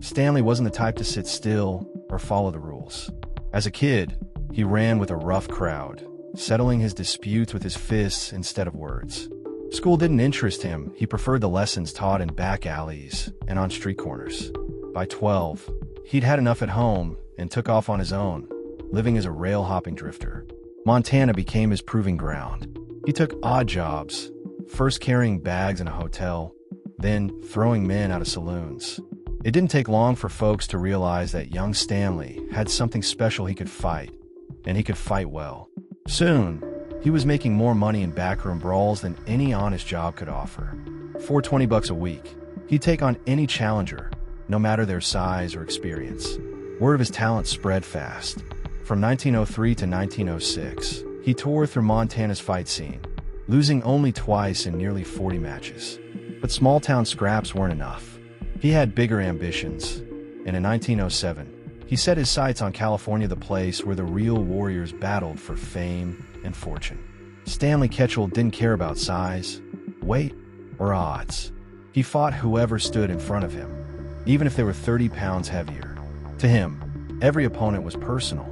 Stanley wasn't the type to sit still or follow the rules. As a kid, he ran with a rough crowd, settling his disputes with his fists instead of words. School didn't interest him. He preferred the lessons taught in back alleys and on street corners. By 12, he'd had enough at home and took off on his own, living as a rail-hopping drifter. Montana became his proving ground. He took odd jobs, first carrying bags in a hotel, then throwing men out of saloons. It didn't take long for folks to realize that young Stanley had something special. He could fight, and he could fight well. Soon, he was making more money in backroom brawls than any honest job could offer. For $20 a week, he'd take on any challenger, no matter their size or experience. Word of his talent spread fast. From 1903 to 1906, he toured through Montana's fight scene, losing only twice in nearly 40 matches. But small-town scraps weren't enough. He had bigger ambitions, and in 1907, he set his sights on California, the place where the real warriors battled for fame and fortune. Stanley Ketchel didn't care about size, weight, or odds. He fought whoever stood in front of him, even if they were 30 pounds heavier. To him, every opponent was personal.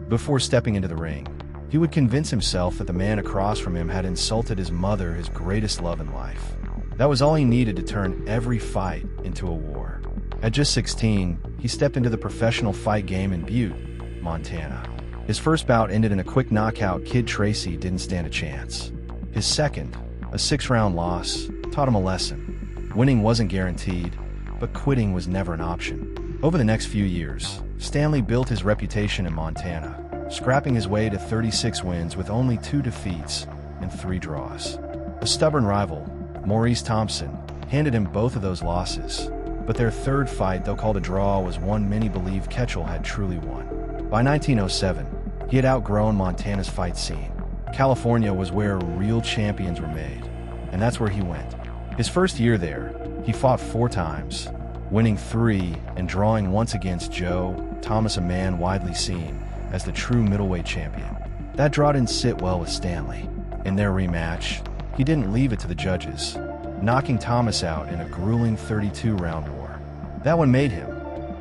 Before stepping into the ring, he would convince himself that the man across from him had insulted his mother, his greatest love in life. That was all he needed to turn every fight into a war. At just 16, he stepped into the professional fight game in Butte, Montana. His first bout ended in a quick knockout. Kid Tracy didn't stand a chance. His second, a 6-round loss, taught him a lesson. Winning wasn't guaranteed, but quitting was never an option. Over the next few years, Stanley built his reputation in Montana, scrapping his way to 36 wins with only 2 defeats and 3 draws. A stubborn rival, Maurice Thompson, handed him both of those losses, but their third fight, though called a draw, was one many believed Ketchel had truly won. By 1907, he had outgrown Montana's fight scene. California was where real champions were made, and that's where he went. His first year there, he fought 4 times, winning 3 and drawing once against Joe Thomas, a man widely seen as the true middleweight champion. That draw didn't sit well with Stanley. In their rematch, he didn't leave it to the judges, knocking Thomas out in a grueling 32-round war. That one made him,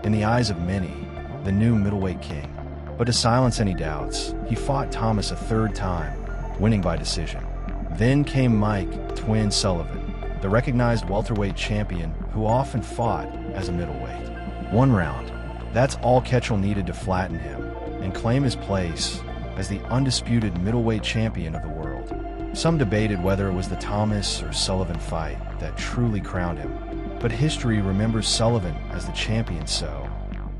in the eyes of many, the new middleweight king. But to silence any doubts, he fought Thomas a 3rd time, winning by decision. Then came Mike "Twin" Sullivan, the recognized welterweight champion who often fought as a middleweight. 1 round. That's all Ketchel needed to flatten him and claim his place as the undisputed middleweight champion of the world. Some debated whether it was the Thomas or Sullivan fight that truly crowned him, but history remembers Sullivan as the champion, so,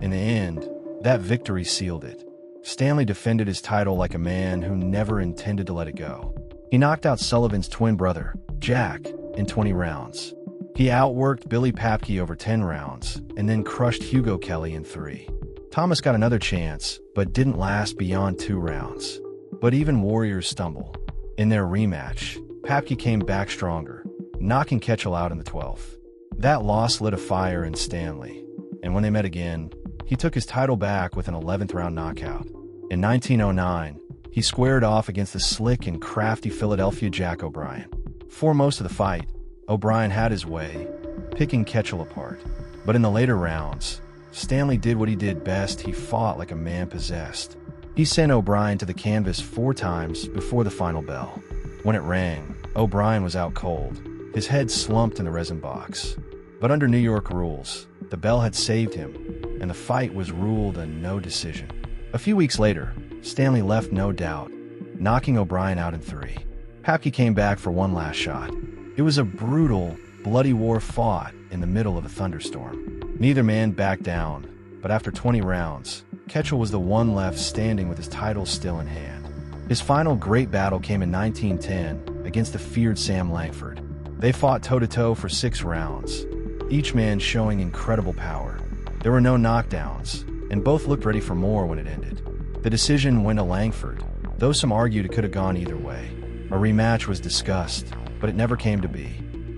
in the end, that victory sealed it. Stanley defended his title like a man who never intended to let it go. He knocked out Sullivan's twin brother, Jack, in 20 rounds. He outworked Billy Papke over 10 rounds, and then crushed Hugo Kelly in 3. Thomas got another chance, but didn't last beyond 2 rounds. But even warriors stumble. In their rematch, Papke came back stronger, knocking Ketchel out in the 12th. That loss lit a fire in Stanley, and when they met again, he took his title back with an 11th round knockout. In 1909, he squared off against the slick and crafty Philadelphia Jack O'Brien. For most of the fight, O'Brien had his way, picking Ketchel apart. But in the later rounds, Stanley did what he did best. He fought like a man possessed. He sent O'Brien to the canvas 4 times before the final bell. When it rang, O'Brien was out cold, his head slumped in the resin box. But under New York rules, the bell had saved him, and the fight was ruled a no decision. A few weeks later, Stanley left no doubt, knocking O'Brien out in 3. Papke came back for one last shot. It was a brutal, bloody war fought in the middle of a thunderstorm. Neither man backed down, but after 20 rounds, Ketchel was the one left standing with his title still in hand. His final great battle came in 1910 against the feared Sam Langford. They fought toe-to-toe for 6 rounds, each man showing incredible power. There were no knockdowns, and both looked ready for more when it ended. The decision went to Langford, though some argued it could have gone either way. A rematch was discussed, but it never came to be.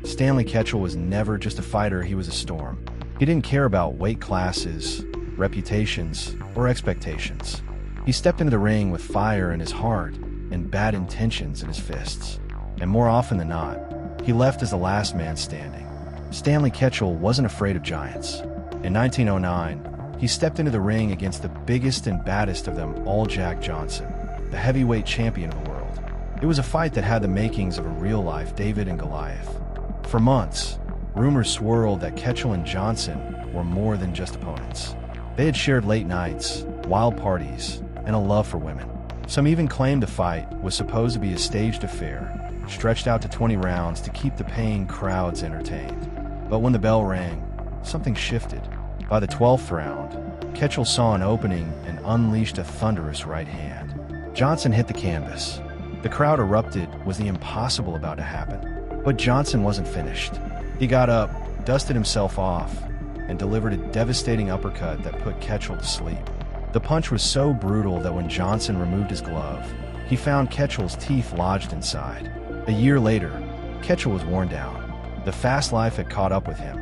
Stanley Ketchel was never just a fighter, he was a storm. He didn't care about weight classes, reputations, or expectations. He stepped into the ring with fire in his heart and bad intentions in his fists. And more often than not, he left as the last man standing. Stanley Ketchel wasn't afraid of giants. In 1909, he stepped into the ring against the biggest and baddest of them all, Jack Johnson, the heavyweight champion of the world. It was a fight that had the makings of a real-life David and Goliath. For months, rumors swirled that Ketchel and Johnson were more than just opponents. They had shared late nights, wild parties, and a love for women. Some even claimed the fight was supposed to be a staged affair, stretched out to 20 rounds to keep the paying crowds entertained. But when the bell rang, something shifted. By the 12th round, Ketchel saw an opening and unleashed a thunderous right hand. Johnson hit the canvas. The crowd erupted. Was the impossible about to happen? But Johnson wasn't finished. He got up, dusted himself off, and delivered a devastating uppercut that put Ketchel to sleep. The punch was so brutal that when Johnson removed his glove, he found Ketchel's teeth lodged inside. A year later, Ketchel was worn down. The fast life had caught up with him,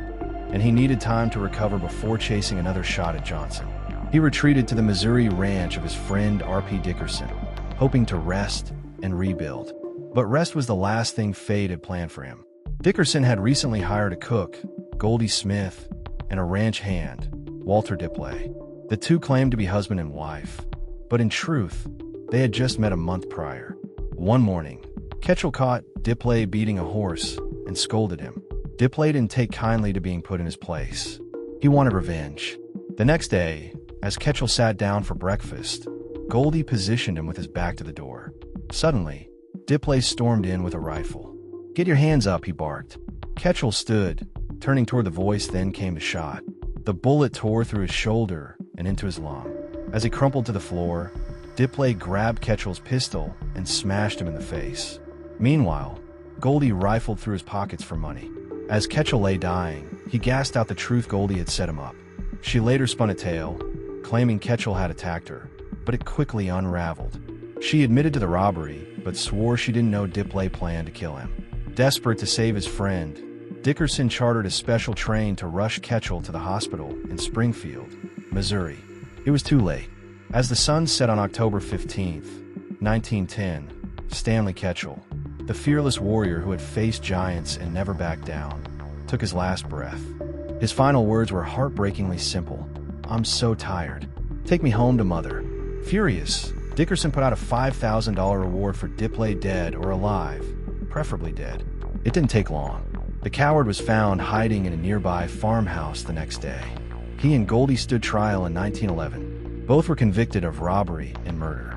and he needed time to recover before chasing another shot at Johnson. He retreated to the Missouri ranch of his friend R.P. Dickerson, hoping to rest and rebuild. But rest was the last thing fate had planned for him. Dickerson had recently hired a cook, Goldie Smith, and a ranch hand, Walter Dipley. The two claimed to be husband and wife, but in truth, they had just met a month prior. One morning, Ketchel caught Dipley beating a horse and scolded him. Dipley didn't take kindly to being put in his place. He wanted revenge. The next day, as Ketchel sat down for breakfast, Goldie positioned him with his back to the door. Suddenly, Dipley stormed in with a rifle. "Get your hands up," he barked. Ketchel stood, turning toward the voice. Then came the shot. The bullet tore through his shoulder and into his lung. As he crumpled to the floor, Dipley grabbed Ketchel's pistol and smashed him in the face. Meanwhile, Goldie rifled through his pockets for money. As Ketchel lay dying, he gasped out the truth. Goldie had set him up. She later spun a tale, claiming Ketchel had attacked her, but it quickly unraveled. She admitted to the robbery, but swore she didn't know Dipley planned to kill him. Desperate to save his friend, Dickerson chartered a special train to rush Ketchel to the hospital in Springfield, Missouri. It was too late. As the sun set on October 15th, 1910, Stanley Ketchel, the fearless warrior who had faced giants and never backed down, took his last breath. His final words were heartbreakingly simple. "I'm so tired. Take me home to Mother." Furious, Dickerson put out a $5,000 reward for Dipley, dead or alive, preferably dead. It didn't take long. The coward was found hiding in a nearby farmhouse the next day. He and Goldie stood trial in 1911. Both were convicted of robbery and murder.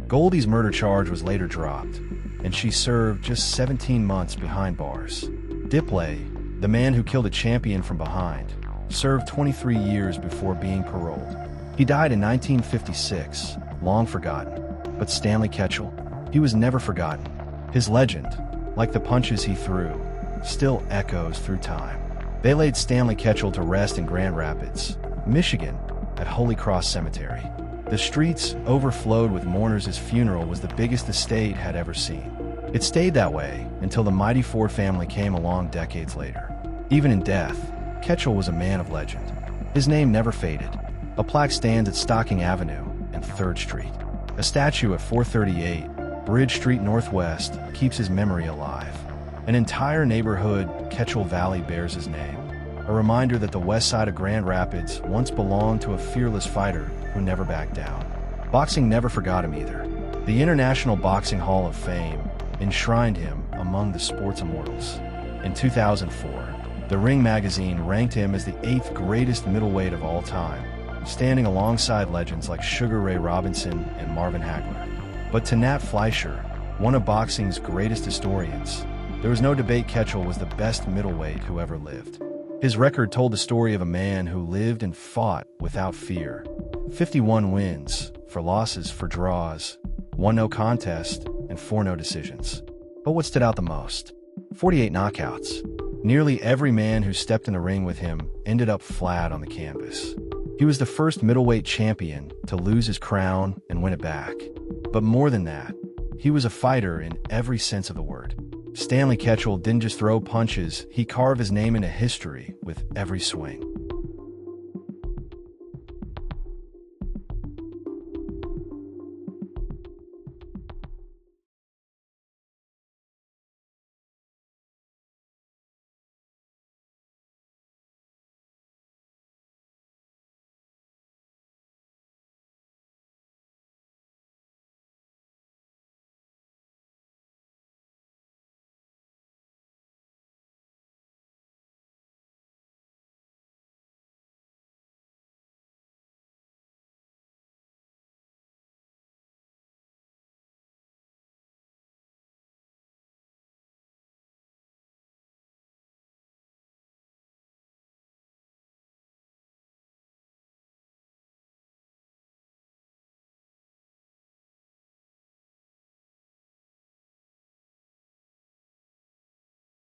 Goldie's murder charge was later dropped, and she served just 17 months behind bars. Dipley, the man who killed a champion from behind, served 23 years before being paroled. He died in 1956, long forgotten. But Stanley Ketchel, he was never forgotten. His legend, like the punches he threw, still echoes through time. They laid Stanley Ketchel to rest in Grand Rapids, Michigan, at Holy Cross Cemetery. The streets overflowed with mourners. His funeral was the biggest the state had ever seen. It stayed that way until the mighty Ford family came along decades later. Even in death, Ketchel was a man of legend. His name never faded. A plaque stands at Stocking Avenue and 3rd Street. A statue at 438 Bridge Street Northwest keeps his memory alive. An entire neighborhood, Ketchel Valley, bears his name. A reminder that the west side of Grand Rapids once belonged to a fearless fighter who never backed down. Boxing never forgot him either. The International Boxing Hall of Fame enshrined him among the sport's immortals. In 2004, The Ring magazine ranked him as the 8th greatest middleweight of all time, standing alongside legends like Sugar Ray Robinson and Marvin Hagler. But to Nat Fleischer, one of boxing's greatest historians, there was no debate Ketchel was the best middleweight who ever lived. His record told the story of a man who lived and fought without fear. 51 wins, 4 losses, 4 draws, 1 no contest, and 4 no decisions. But what stood out the most? 48 knockouts. Nearly every man who stepped in the ring with him ended up flat on the canvas. He was the first middleweight champion to lose his crown and win it back. But more than that, he was a fighter in every sense of the word. Stanley Ketchel didn't just throw punches, he carved his name into history with every swing.